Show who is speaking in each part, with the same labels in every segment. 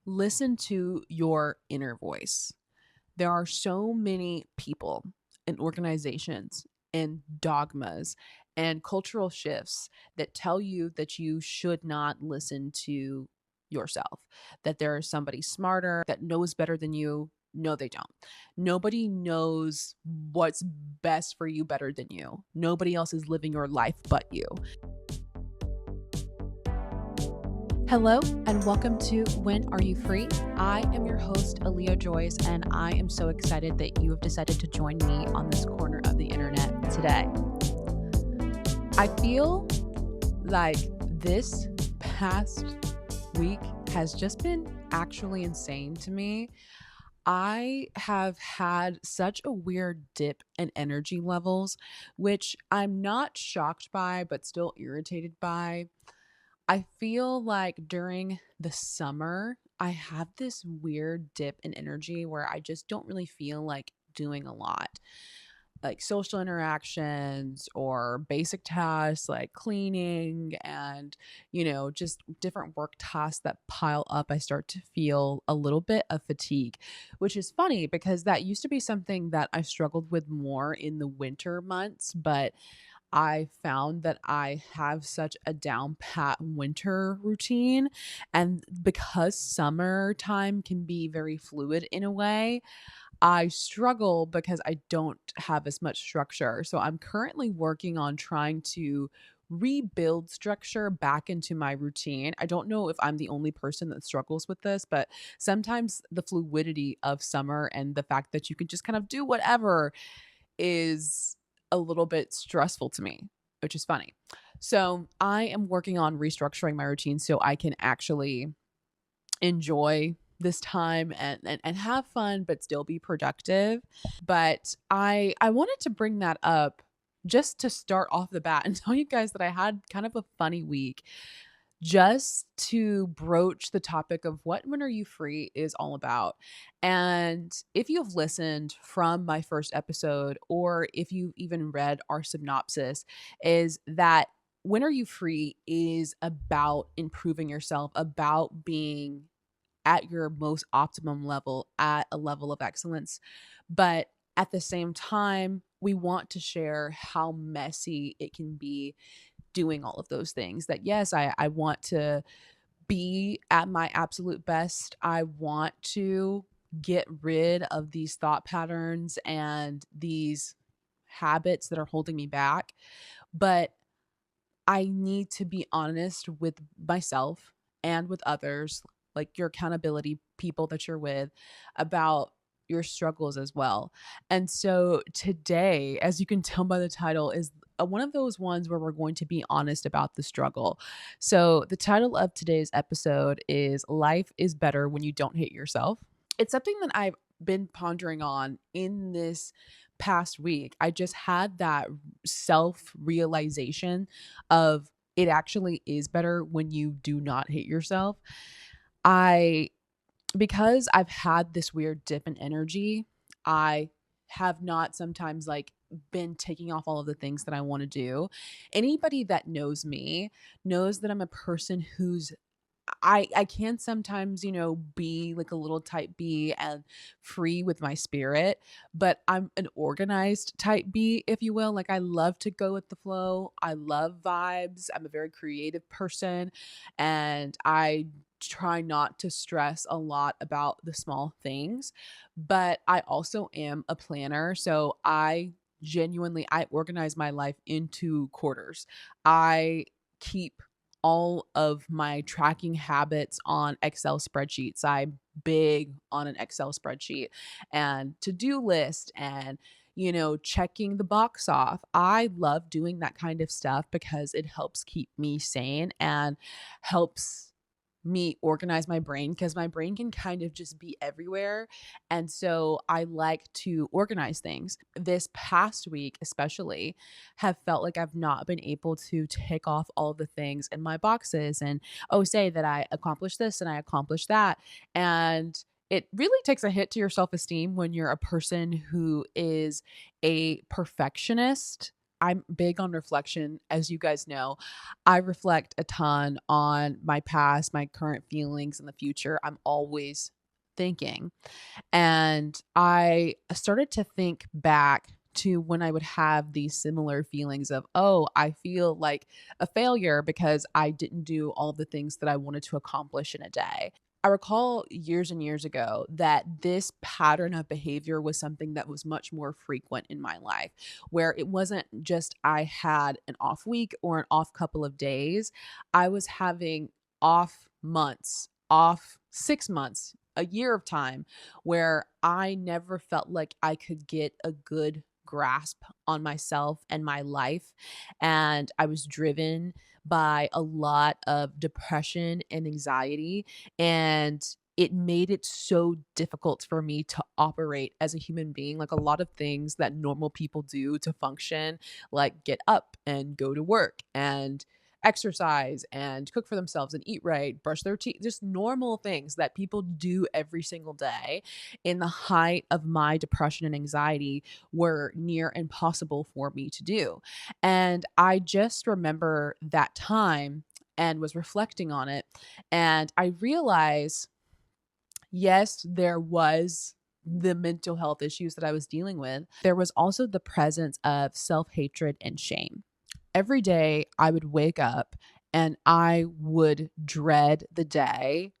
Speaker 1: Listen to your inner voice. There are so many people and organizations and dogmas and cultural shifts that tell you that you should not listen to yourself, that there is somebody smarter that knows better than you. No, they don't. Nobody knows what's best for you better than you. Nobody else is living your life but you. Hello, and welcome to When Are You Free? I am your host, Aaliyah Joyce, and I am so excited that you have decided to join me on this corner of the internet today. I feel like this past week has just been actually insane to me. I have had such a weird dip in energy levels, which I'm not shocked by, but still irritated by. I feel like during the summer, I have this weird dip in energy where I just don't really feel like doing a lot, like social interactions or basic tasks like cleaning and, just different work tasks that pile up. I start to feel a little bit of fatigue, which is funny because that used to be something that I struggled with more in the winter months, but I found that I have such a down pat winter routine. And because summertime can be very fluid in a way, I struggle because I don't have as much structure. So I'm currently working on trying to rebuild structure back into my routine. I don't know if I'm the only person that struggles with this, but sometimes the fluidity of summer and the fact that you can just kind of do whatever is a little bit stressful to me, which is funny. So I am working on restructuring my routine so I can actually enjoy this time and have fun but still be productive. But I wanted to bring that up just to start off the bat and tell you guys that I had kind of a funny week just to broach the topic of what When Are You Free is all about. And if you've listened from my first episode, or if you've even read our synopsis, is that When Are You Free is about improving yourself, about being at your most optimum level, at a level of excellence. But at the same time, we want to share how messy it can be doing all of those things. That yes, I want to be at my absolute best. I want to get rid of these thought patterns and these habits that are holding me back. But I need to be honest with myself and with others, like your accountability people that you're with, about your struggles as well. And so today, as you can tell by the title, is one of those ones where we're going to be honest about the struggle. So the title of today's episode is Life is Better When You Don't Hate Yourself. It's something that I've been pondering on in this past week. I just had that self realization of it actually is better when you do not hate yourself. I Because I've had this weird dip in energy, I have not sometimes like been taking off all of the things that I want to do. Anybody that knows me knows that I'm a person who's I can sometimes, be like a little type B and free with my spirit, but I'm an organized type B, if you will. Like I love to go with the flow. I love vibes. I'm a very creative person and I try not to stress a lot about the small things, but I also am a planner. So I organize my life into quarters. I keep all of my tracking habits on Excel spreadsheets. I'm big on an Excel spreadsheet and to-do list and checking the box off. I love doing that kind of stuff because it helps keep me sane and helps me organize my brain because my brain can kind of just be everywhere. And so I like to organize things. This past week, especially, have felt like I've not been able to tick off all of the things in my boxes and, oh, say that I accomplished this and I accomplished that. And it really takes a hit to your self esteem when you're a person who is a perfectionist I'm big on reflection. As you guys know, I reflect a ton on my past, my current feelings, and the future. I'm always thinking. And I started to think back to when I would have these similar feelings of, oh, I feel like a failure because I didn't do all of the things that I wanted to accomplish in a day. I recall years and years ago that this pattern of behavior was something that was much more frequent in my life, where it wasn't just I had an off week or an off couple of days. I was having off months, off 6 months, a year of time where I never felt like I could get a good grasp on myself and my life. And I was driven by a lot of depression and anxiety. And it made it so difficult for me to operate as a human being. Like a lot of things that normal people do to function, like get up and go to work and exercise and cook for themselves and eat right, brush their teeth, just normal things that people do every single day in the height of my depression and anxiety were near impossible for me to do. And I just remember that time and was reflecting on it. And I realized, yes, there was the mental health issues that I was dealing with. There was also the presence of self hatred and shame. Every day I would wake up and I would dread the day.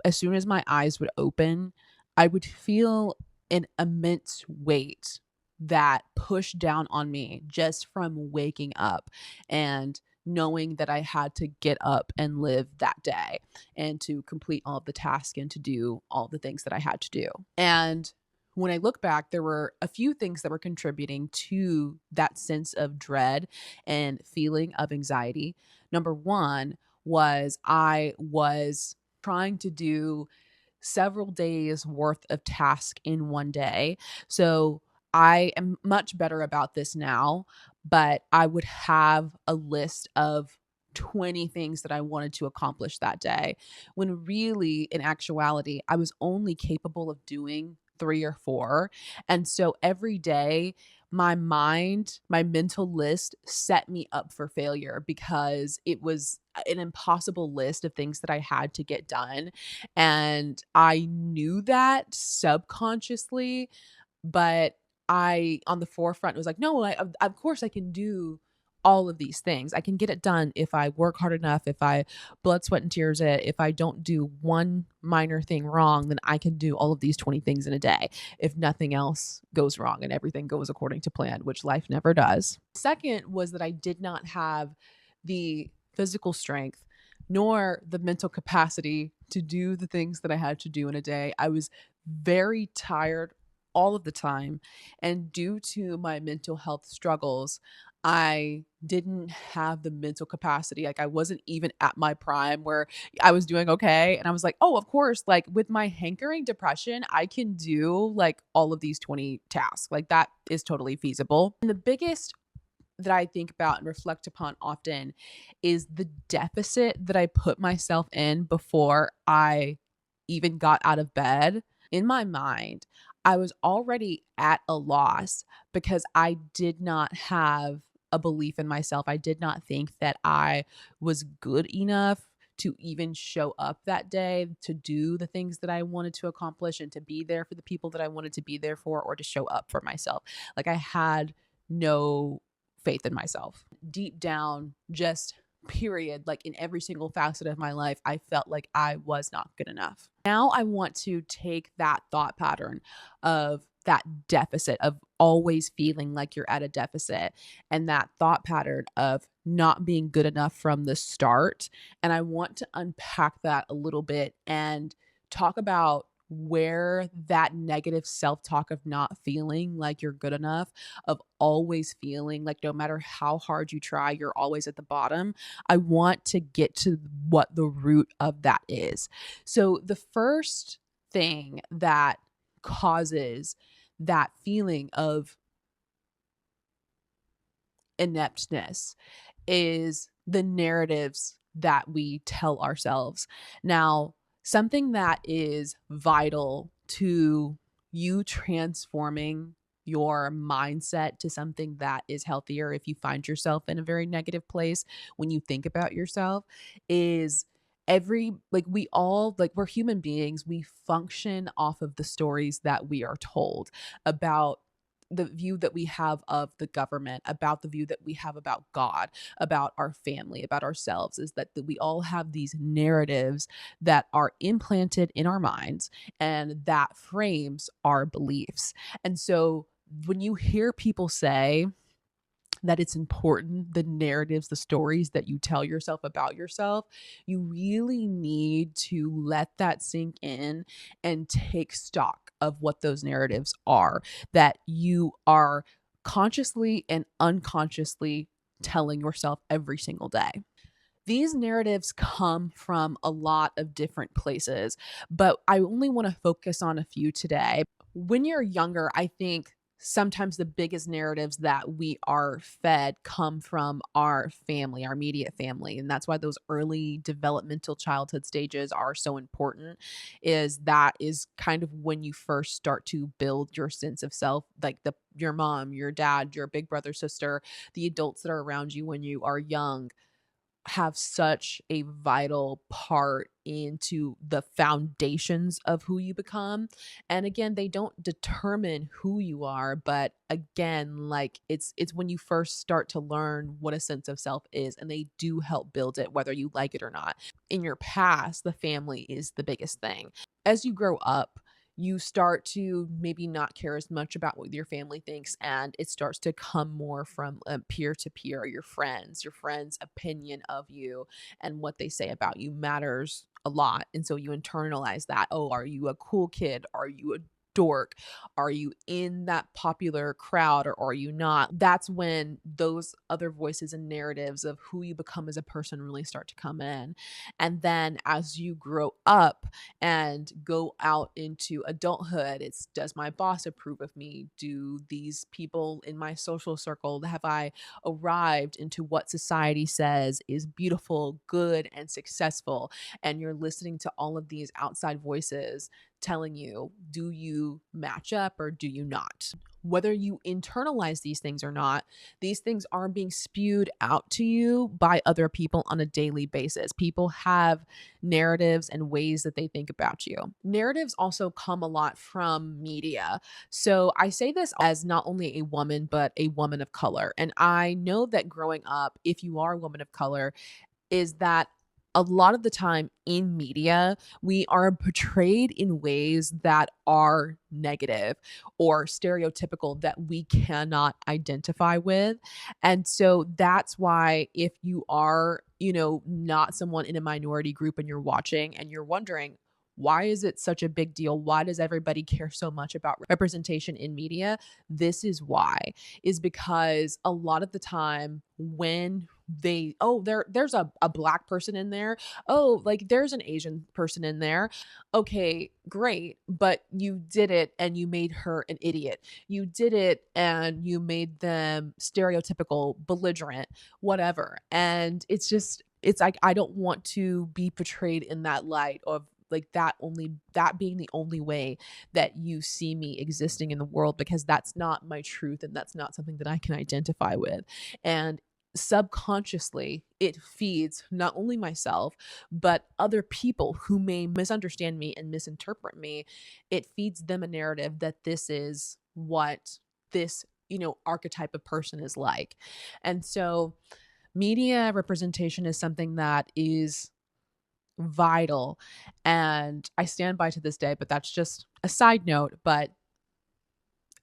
Speaker 1: As soon as my eyes would open, I would feel an immense weight that pushed down on me just from waking up and knowing that I had to get up and live that day and to complete all of the tasks and to do all the things that I had to do. And when I look back, there were a few things that were contributing to that sense of dread and feeling of anxiety. Number one was I was trying to do several days worth of task in one day. So I am much better about this now, but I would have a list of 20 things that I wanted to accomplish that day, when really, in actuality, I was only capable of doing three or four. And so every day, my mind, my mental list set me up for failure because it was an impossible list of things that I had to get done. And I knew that subconsciously, but I, on the forefront, was like, no, of course I can do all of these things. I can get it done if I work hard enough, if I blood, sweat, and tears it. If I don't do one minor thing wrong, then I can do all of these 20 things in a day if nothing else goes wrong and everything goes according to plan, which life never does. Second was that I did not have the physical strength nor the mental capacity to do the things that I had to do in a day. I was very tired all of the time. And due to my mental health struggles, I didn't have the mental capacity. Like I wasn't even at my prime where I was doing okay. And I was like, oh, of course, like with my hankering depression, I can do like all of these 20 tasks. Like that is totally feasible. And the biggest that I think about and reflect upon often is the deficit that I put myself in before I even got out of bed. In my mind, I was already at a loss because I did not have a belief in myself. I did not think that I was good enough to even show up that day to do the things that I wanted to accomplish and to be there for the people that I wanted to be there for or to show up for myself. Like I had no faith in myself. Deep down, just period, like in every single facet of my life, I felt like I was not good enough. Now I want to take that thought pattern of that deficit of always feeling like you're at a deficit and that thought pattern of not being good enough from the start. And I want to unpack that a little bit and talk about where that negative self-talk of not feeling like you're good enough, of always feeling like no matter how hard you try, you're always at the bottom. I want to get to what the root of that is. So the first thing that causes that feeling of ineptness is the narratives that we tell ourselves. Now, something that is vital to you transforming your mindset to something that is healthier if you find yourself in a very negative place when you think about yourself is we all, like, we're human beings, we function off of the stories that we are told about the view that we have of the government, about the view that we have about God, about our family, about ourselves, is that we all have these narratives that are implanted in our minds and that frames our beliefs. And so when you hear people say that it's important, the narratives, the stories that you tell yourself about yourself, you really need to let that sink in and take stock of what those narratives are that you are consciously and unconsciously telling yourself every single day. These narratives come from a lot of different places, but I only want to focus on a few today. When you're younger, I think sometimes the biggest narratives that we are fed come from our family, our immediate family. And that's why those early developmental childhood stages are so important, is that is kind of when you first start to build your sense of self, like your mom, your dad, your big brother, sister, the adults that are around you when you are young have such a vital part into the foundations of who you become. And again, they don't determine who you are, but again, like it's when you first start to learn what a sense of self is, and they do help build it whether you like it or not. In your past, the family is the biggest thing. As you grow up, you start to maybe not care as much about what your family thinks, and it starts to come more from peer to peer. Your friends opinion of you and what they say about you matters a lot, and so you internalize that. Oh, are you a cool kid? Are you a dork? Are you in that popular crowd, or are you not? That's when those other voices and narratives of who you become as a person really start to come in. And then as you grow up and go out into adulthood, it's, does my boss approve of me? Do these people in my social circle, have I arrived into what society says is beautiful, good, and successful? And you're listening to all of these outside voices telling you, do you match up or do you not? Whether you internalize these things or not, these things are being spewed out to you by other people on a daily basis. People have narratives and ways that they think about you. Narratives also come a lot from media. So I say this as not only a woman, but a woman of color. And I know that growing up, if you are a woman of color, is that a lot of the time in media, we are portrayed in ways that are negative or stereotypical that we cannot identify with. And so that's why if you are, not someone in a minority group and you're watching and you're wondering, why is it such a big deal? Why does everybody care so much about representation in media? This is why, is because a lot of the time when there's a black person in there, oh, like there's an Asian person in there, okay, great, but you did it and you made her an idiot, you did it and you made them stereotypical, belligerent, whatever. And it's like, I don't want to be portrayed in that light of like that being the only way that you see me existing in the world, because that's not my truth and that's not something that I can identify with. And subconsciously, it feeds not only myself, but other people who may misunderstand me and misinterpret me. It feeds them a narrative that this is what this, archetype of person is like. And so media representation is something that is vital, and I stand by to this day, but that's just a side note. But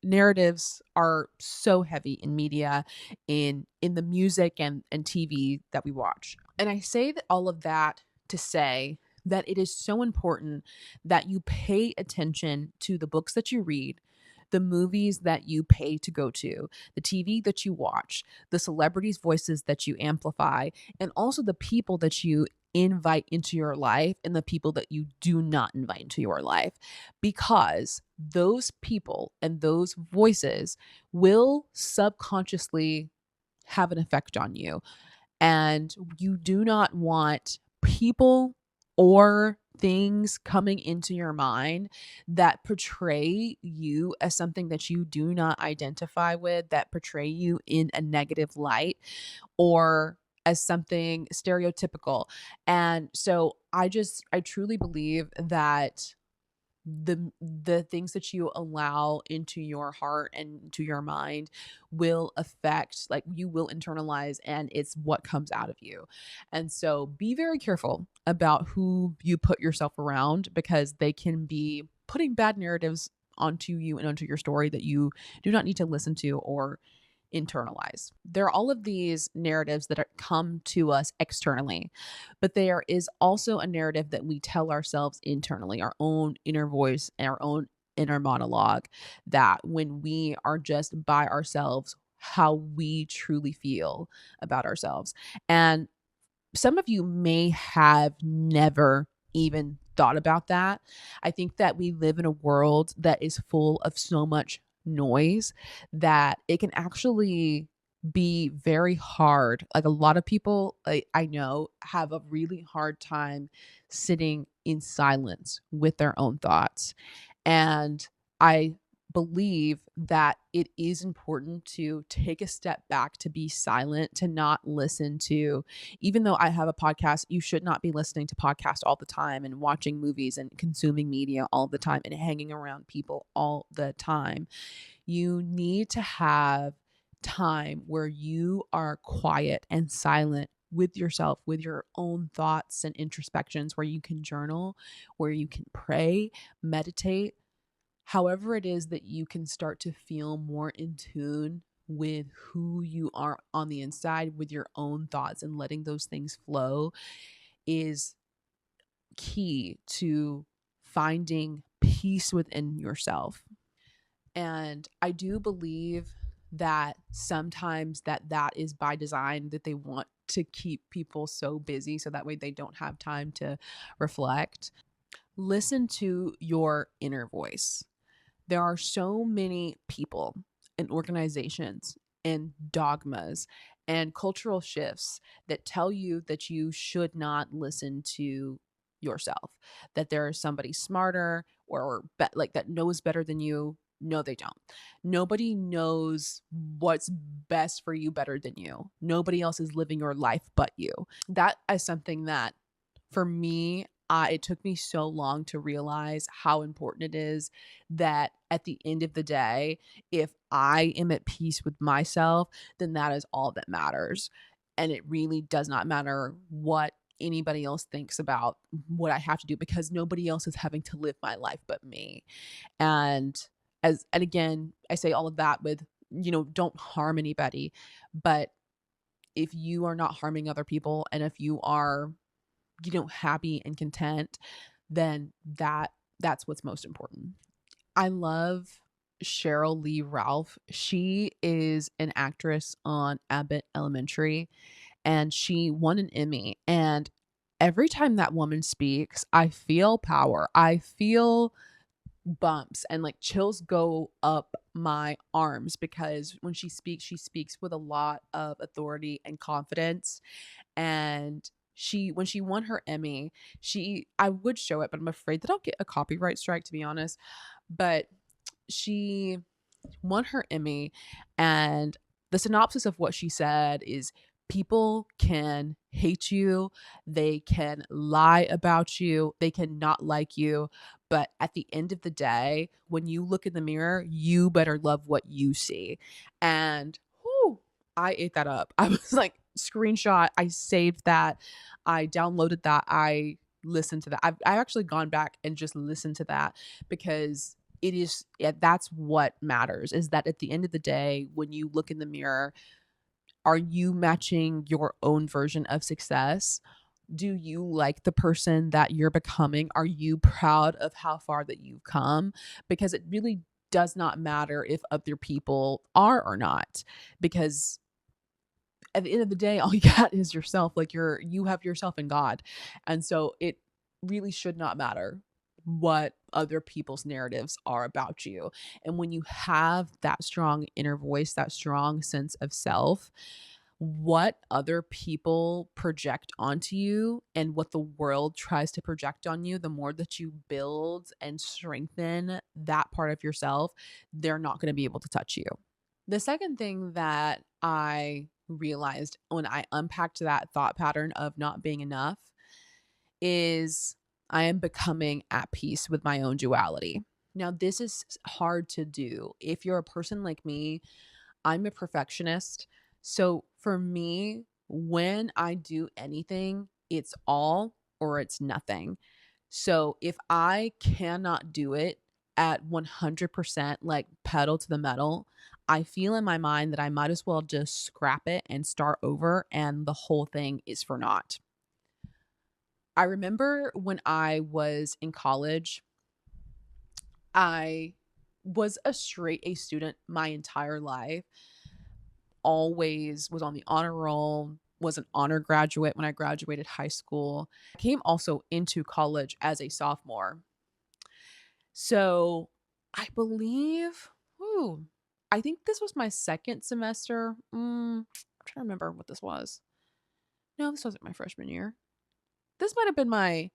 Speaker 1: narratives are so heavy in media, in the music and TV that we watch. And I say that all of that to say that it is so important that you pay attention to the books that you read, the movies that you pay to go to, the TV that you watch, the celebrities' voices that you amplify, and also the people that you invite into your life and the people that you do not invite into your life, because those people and those voices will subconsciously have an effect on you. And you do not want people or things coming into your mind that portray you as something that you do not identify with, that portray you in a negative light or as something stereotypical. And so I truly believe that the things that you allow into your heart and into your mind will affect, like, you will internalize, and it's what comes out of you. And so be very careful about who you put yourself around, because they can be putting bad narratives onto you and onto your story that you do not need to listen to or internalize. There are all of these narratives that come to us externally, but there is also a narrative that we tell ourselves internally, our own inner voice and our own inner monologue, that when we are just by ourselves, how we truly feel about ourselves. And some of you may have never even thought about that. I think that we live in a world that is full of so much noise that it can actually be very hard. Like, a lot of people I know have a really hard time sitting in silence with their own thoughts. And I believe that it is important to take a step back, to be silent, to not listen to, even though I have a podcast, you should not be listening to podcasts all the time and watching movies and consuming media all the time and hanging around people all the time. You need to have time where you are quiet and silent with yourself, with your own thoughts and introspections, where you can journal, where you can pray, meditate, however it is that you can start to feel more in tune with who you are on the inside, with your own thoughts, and letting those things flow is key to finding peace within yourself. And I do believe that sometimes that is by design, that they want to keep people so busy so that way they don't have time to reflect. Listen to your inner voice. There are so many people and organizations and dogmas and cultural shifts that tell you that you should not listen to yourself, that there is somebody smarter or like that knows better than you. No, they don't. Nobody knows what's best for you better than you. Nobody else is living your life but you. That is something that, for me, it took me so long to realize how important it is that at the end of the day, if I am at peace with myself, then that is all that matters. And it really does not matter what anybody else thinks about what I have to do, because nobody else is having to live my life but me. And and again, I say all of that with, don't harm anybody, but if you are not harming other people, and if you are, happy and content, then that's what's most important. I love Cheryl Lee Ralph. She is an actress on Abbott Elementary, and she won an Emmy. And every time that woman speaks, I feel power. I feel bumps and like chills go up my arms, because when she speaks with a lot of authority and confidence. And when she won her Emmy, I would show it, but I'm afraid that I'll get a copyright strike, to be honest. But she won her Emmy, and the synopsis of what she said is, people can hate you, they can lie about you, they can not like you, but at the end of the day, when you look in the mirror, you better love what you see. And whew, I ate that up. I was like, screenshot, I saved that, I downloaded that, I listened to that. I've actually gone back and just listened to that, because it is, yeah, that's what matters, is that at the end of the day, when you look in the mirror, are you matching your own version of success? Do you like the person that you're becoming? Are you proud of how far that you've come? Because it really does not matter if other people are or not, because at the end of the day, all you got is yourself. Like, you have yourself and God. And so it really should not matter what other people's narratives are about you. And when you have that strong inner voice, that strong sense of self, what other people project onto you and what the world tries to project on you, the more that you build and strengthen that part of yourself, they're not going to be able to touch you. The second thing that I realized when I unpacked that thought pattern of not being enough is I am becoming at peace with my own duality. Now, this is hard to do. If you're a person like me, I'm a perfectionist. So for me, when I do anything, it's all or it's nothing. So if I cannot do it at 100%, like pedal to the metal, I feel in my mind that I might as well just scrap it and start over, and the whole thing is for naught. I remember when I was in college, I was a straight A student my entire life, always was on the honor roll, was an honor graduate when I graduated high school. I came also into college as a sophomore. So I believe, I think this was my second semester. I'm trying to remember what this was. No, this wasn't my freshman year. This might have been my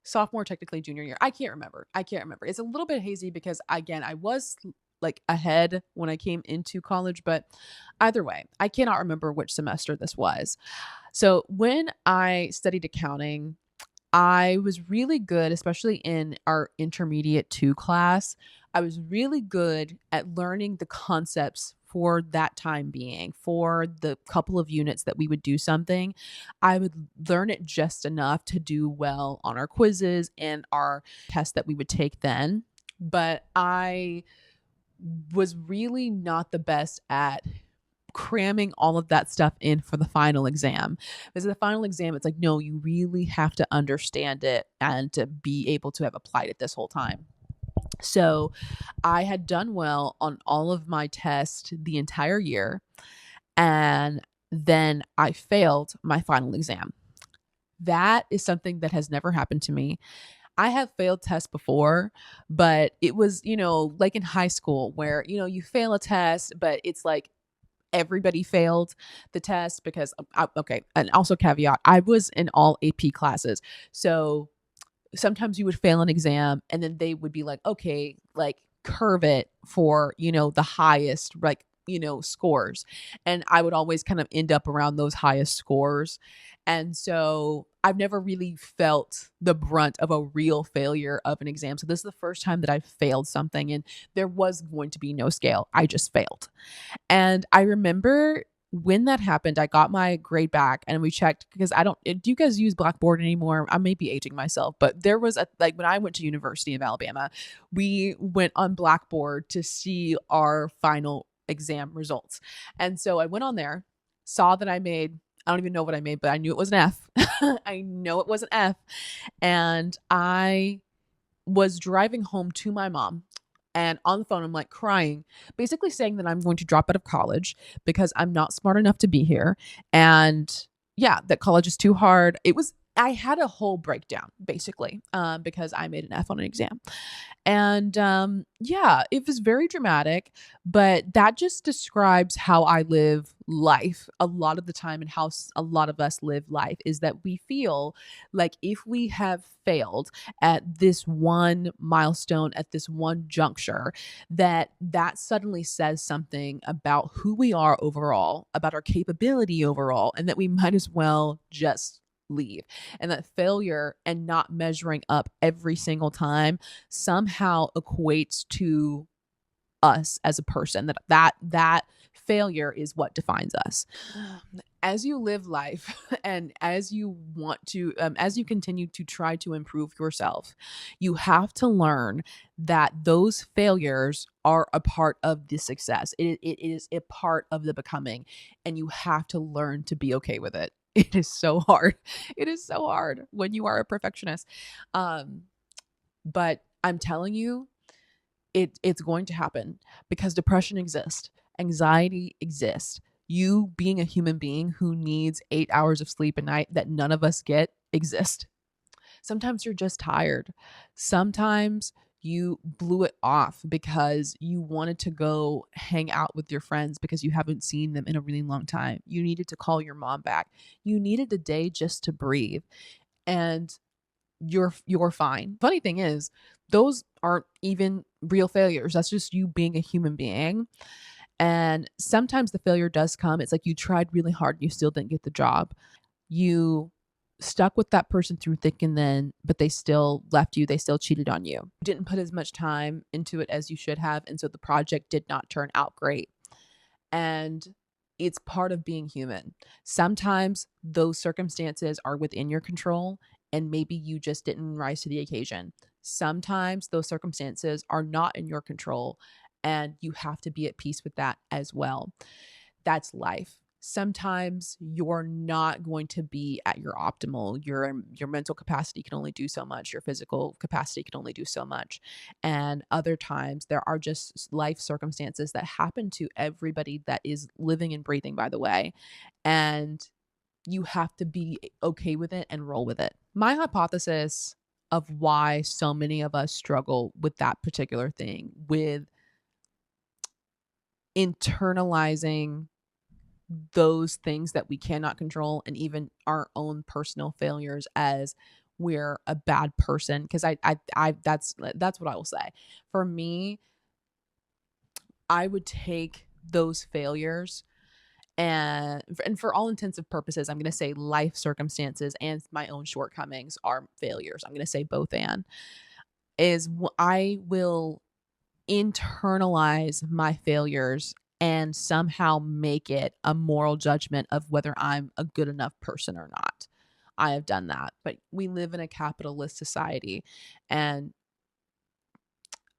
Speaker 1: sophomore, technically junior year. I can't remember. It's a little bit hazy because, again, I was like ahead when I came into college, but either way, I cannot remember which semester this was. So when I studied accounting, I was really good, especially in our intermediate 2 class. I was really good at learning the concepts for that time being. For the couple of units that we would do something, I would learn it just enough to do well on our quizzes and our tests that we would take then. But I was really not the best at cramming all of that stuff in for the final exam. Because the final exam, it's like, no, you really have to understand it and to be able to have applied it this whole time. So I had done well on all of my tests the entire year. And then I failed my final exam. That is something that has never happened to me. I have failed tests before, but it was, like in high school where, you fail a test, but it's like everybody failed the test because, okay, and also caveat, I was in all AP classes. So sometimes you would fail an exam and then they would be like, okay, like curve it for, the highest, like, scores. And I would always kind of end up around those highest scores. And so I've never really felt the brunt of a real failure of an exam. So this is the first time that I failed something and there was going to be no scale. I just failed. And I remember when that happened, I got my grade back and we checked because do you guys use Blackboard anymore? I may be aging myself, but there was when I went to University of Alabama, we went on Blackboard to see our final exam results. And so I went on there, saw that I don't even know what I made, but I knew it was an F. I know it was an F. And I was driving home to my mom. And on the phone, I'm like crying, basically saying that I'm going to drop out of college because I'm not smart enough to be here. And yeah, that college is too hard. I had a whole breakdown basically, because I made an F on an exam. And yeah, it was very dramatic, but that just describes how I live life a lot of the time and how a lot of us live life is that we feel like if we have failed at this one milestone, at this one juncture, that suddenly says something about who we are overall, about our capability overall, and that we might as well just leave. And that failure and not measuring up every single time somehow equates to us as a person, that failure is what defines us. As you live life and as you want to as you continue to try to improve yourself, you have to learn that those failures are a part of the success. It is a part of the becoming, and you have to learn to be okay with it. It is so hard. It is so hard when you are a perfectionist. But I'm telling you, it's going to happen because depression exists, anxiety exists. You being a human being who needs 8 hours of sleep a night that none of us get exists. Sometimes you're just tired. Sometimes You blew it off because you wanted to go hang out with your friends because you haven't seen them in a really long time. You needed to call your mom back. You needed a day just to breathe. And you're fine. Funny thing is, those aren't even real failures. That's just you being a human being. And sometimes the failure does come. It's like you tried really hard, you still didn't get the job. You stuck with that person through thick and thin, but they still left you. They still cheated on you. You didn't put as much time into it as you should have. And so the project did not turn out great. And it's part of being human. Sometimes those circumstances are within your control, and maybe you just didn't rise to the occasion. Sometimes those circumstances are not in your control, and you have to be at peace with that as well. That's life. Sometimes you're not going to be at your optimal. Your mental capacity can only do so much. Your physical capacity can only do so much. And other times there are just life circumstances that happen to everybody that is living and breathing, by the way. And you have to be okay with it and roll with it. My hypothesis of why so many of us struggle with that particular thing, with internalizing those things that we cannot control and even our own personal failures as we're a bad person, because I that's what I will say. For me, I would take those failures and for all intensive purposes, I'm going to say life circumstances and my own shortcomings are failures. I'm going to say both and I will internalize my failures and somehow make it a moral judgment of whether I'm a good enough person or not. I have done that, but we live in a capitalist society, and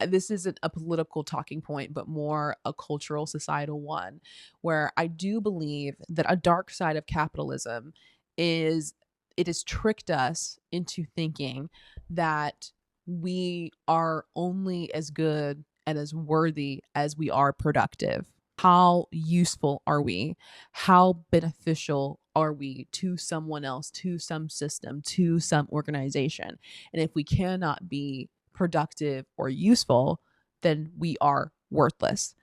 Speaker 1: this isn't a political talking point, but more a cultural, societal one, where I do believe that a dark side of capitalism is it has tricked us into thinking that we are only as good and as worthy as we are productive. How useful are we? How beneficial are we to someone else, to some system, to some organization? And if we cannot be productive or useful, then we are worthless.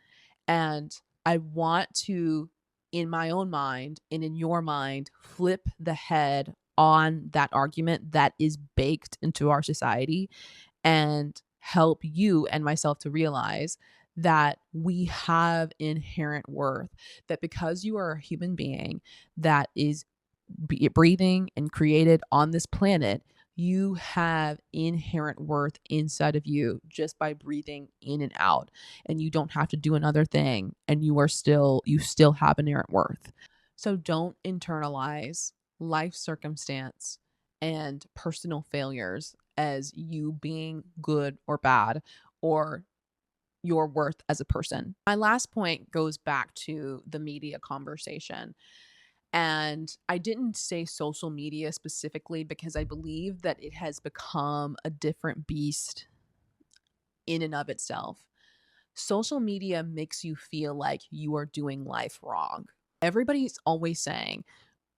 Speaker 1: And I want to, in my own mind and in your mind, flip the head on that argument that is baked into our society and help you and myself to realize that we have inherent worth, that because you are a human being that is breathing and created on this planet, you have inherent worth inside of you just by breathing in and out. And you don't have to do another thing. And you still have inherent worth. So don't internalize life circumstance and personal failures as you being good or bad or your worth as a person. My last point goes back to the media conversation. And I didn't say social media specifically because I believe that it has become a different beast in and of itself. Social media makes you feel like you are doing life wrong. Everybody's always saying,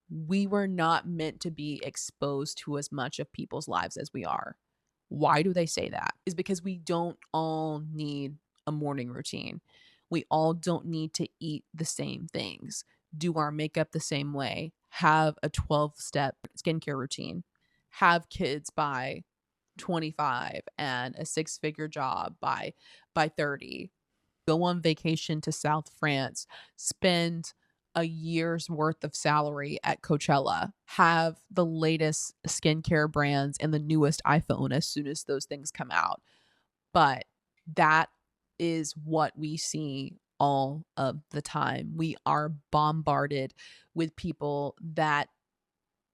Speaker 1: we were not meant to be exposed to as much of people's lives as we are. Why do they say that? Is because we don't all need a morning routine. We all don't need to eat the same things, do our makeup the same way, have a 12-step skincare routine, have kids by 25 and a six-figure job by 30, go on vacation to South France, spend a year's worth of salary at Coachella, have the latest skincare brands and the newest iPhone as soon as those things come out. But that is what we see all of the time. We are bombarded with people that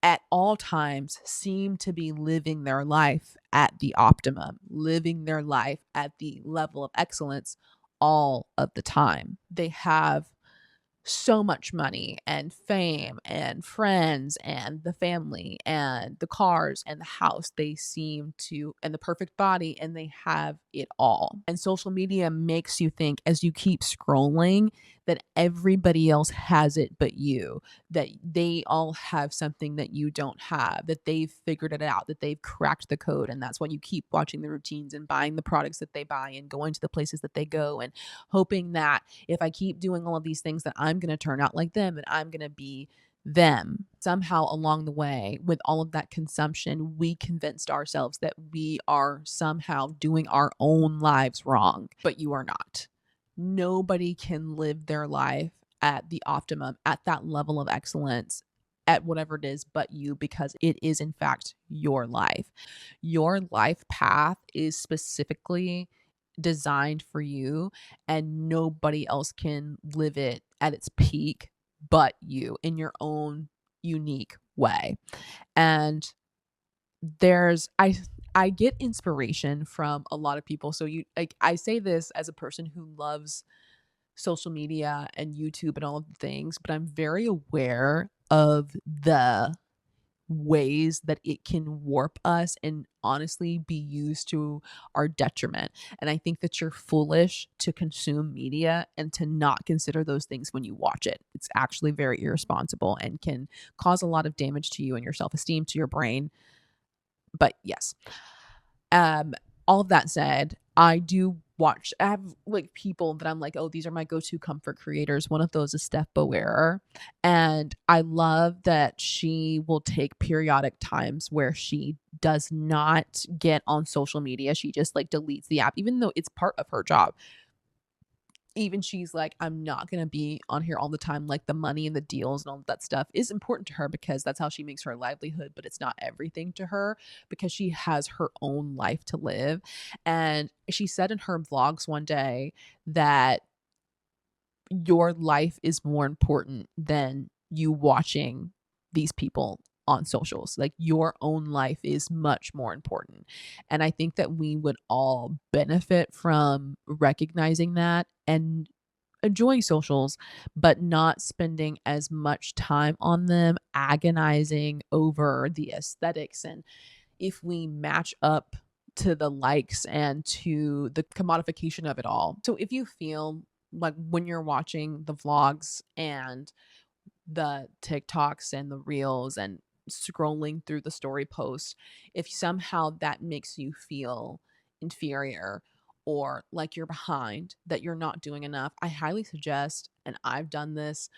Speaker 1: at all times seem to be living their life at the optimum, living their life at the level of excellence all of the time. They have so much money and fame and friends and the family and the cars and the house. They seem to, and the perfect body, and they have it all. And social media makes you think as you keep scrolling that everybody else has it but you, that they all have something that you don't have, that they've figured it out, that they've cracked the code. And that's why you keep watching the routines and buying the products that they buy and going to the places that they go and hoping that if I keep doing all of these things that I'm going to turn out like them and I'm going to be them. Somehow along the way, with all of that consumption, we convinced ourselves that we are somehow doing our own lives wrong, but you are not. Nobody can live their life at the optimum, at that level of excellence, at whatever it is, but you, because it is, in fact, your life. Your life path is specifically designed for you, and nobody else can live it at its peak but you in your own unique way. And there's I get inspiration from a lot of people. So you like I say this as a person who loves social media and YouTube and all of the things, but I'm very aware of the ways that it can warp us and honestly be used to our detriment. And I think that you're foolish to consume media and to not consider those things when you watch it. It's actually very irresponsible and can cause a lot of damage to you and your self-esteem, to your brain. But yes, um, all of that said, I have like people that I'm like, oh, these are my go-to comfort creators. One of those is Steph Bower. And I love that she will take periodic times where she does not get on social media. She just like deletes the app, even though it's part of her job. Even she's like, I'm not going to be on here all the time. Like the money and the deals and all that stuff is important to her because that's how she makes her livelihood, but it's not everything to her because she has her own life to live. And she said in her vlogs one day that your life is more important than you watching these people on socials. Like your own life is much more important. And I think that we would all benefit from recognizing that and enjoying socials, but not spending as much time on them, agonizing over the aesthetics and if we match up to the likes and to the commodification of it all. So if you feel like when you're watching the vlogs and the TikToks and the reels and scrolling through the story posts, if somehow that makes you feel inferior or like you're behind, that you're not doing enough, I highly suggest, and I've done this.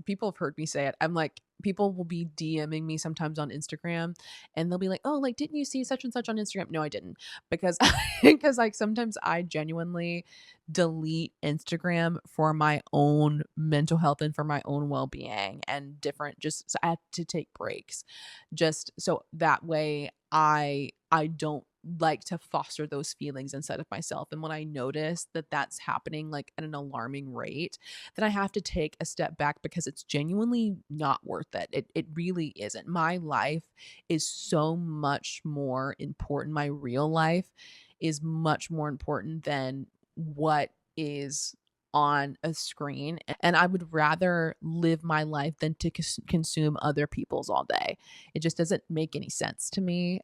Speaker 1: People have heard me say it. I'm like, people will be DMing me sometimes on Instagram and they'll be like, "Oh, like didn't you see such and such on Instagram?" No, I didn't. Because because like sometimes I genuinely delete Instagram for my own mental health and for my own well-being and different just so I have to take breaks just so that way I don't like to foster those feelings inside of myself. And when I notice that that's happening like at an alarming rate, then I have to take a step back because it's genuinely not worth it. It really isn't. My life is so much more important. My real life is much more important than what is on a screen, and I would rather live my life than to consume other people's all day. It just doesn't make any sense to me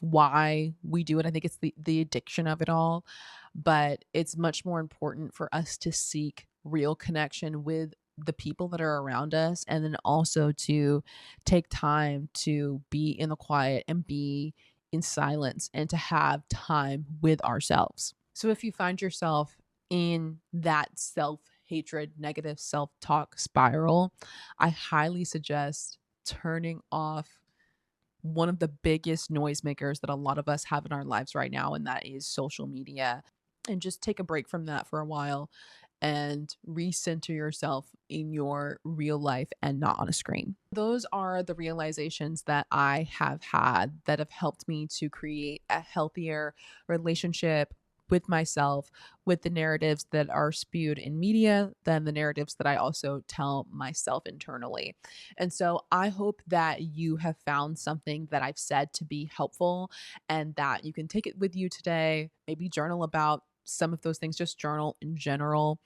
Speaker 1: why we do it. I think it's the addiction of it all, but it's much more important for us to seek real connection with the people that are around us and then also to take time to be in the quiet and be in silence and to have time with ourselves. So if you find yourself in that self hatred, negative self talk spiral, I highly suggest turning off one of the biggest noisemakers that a lot of us have in our lives right now, and that is social media. And just take a break from that for a while and recenter yourself in your real life and not on a screen. Those are the realizations that I have had that have helped me to create a healthier relationship with myself, with the narratives that are spewed in media, than the narratives that I also tell myself internally. And so I hope that you have found something that I've said to be helpful and that you can take it with you today, maybe journal about some of those things, just journal in general,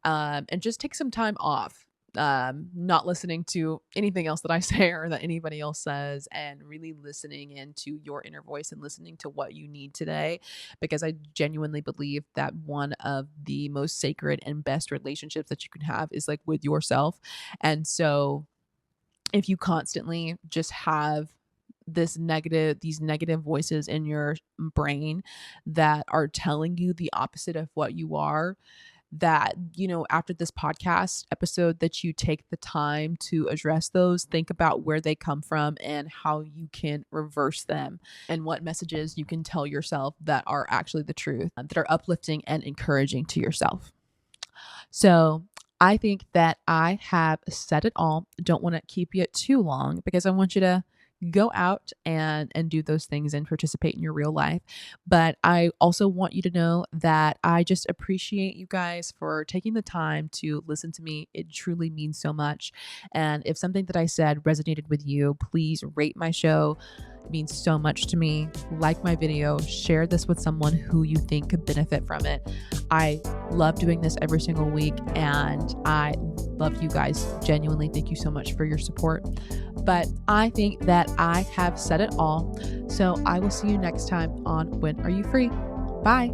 Speaker 1: and just take some time off. not listening to anything else that I say or that anybody else says, and really listening into your inner voice and listening to what you need today. Because I genuinely believe that one of the most sacred and best relationships that you can have is like with yourself. And so if you constantly just have these negative voices in your brain that are telling you the opposite of what you are, that, after this podcast episode, that you take the time to address those, think about where they come from and how you can reverse them, and what messages you can tell yourself that are actually the truth, that are uplifting and encouraging to yourself. So I think that I have said it all. Don't want to keep you too long because I want you to go out and do those things and participate in your real life. But I also want you to know that I just appreciate you guys for taking the time to listen to me. It truly means so much. And if something that I said resonated with you, please rate my show. It means so much to me. Like my video, share this with someone who you think could benefit from it. I love doing this every single week, and I love you guys. Genuinely, thank you so much for your support. But I think that I have said it all. So I will see you next time on When Are You Free? Bye.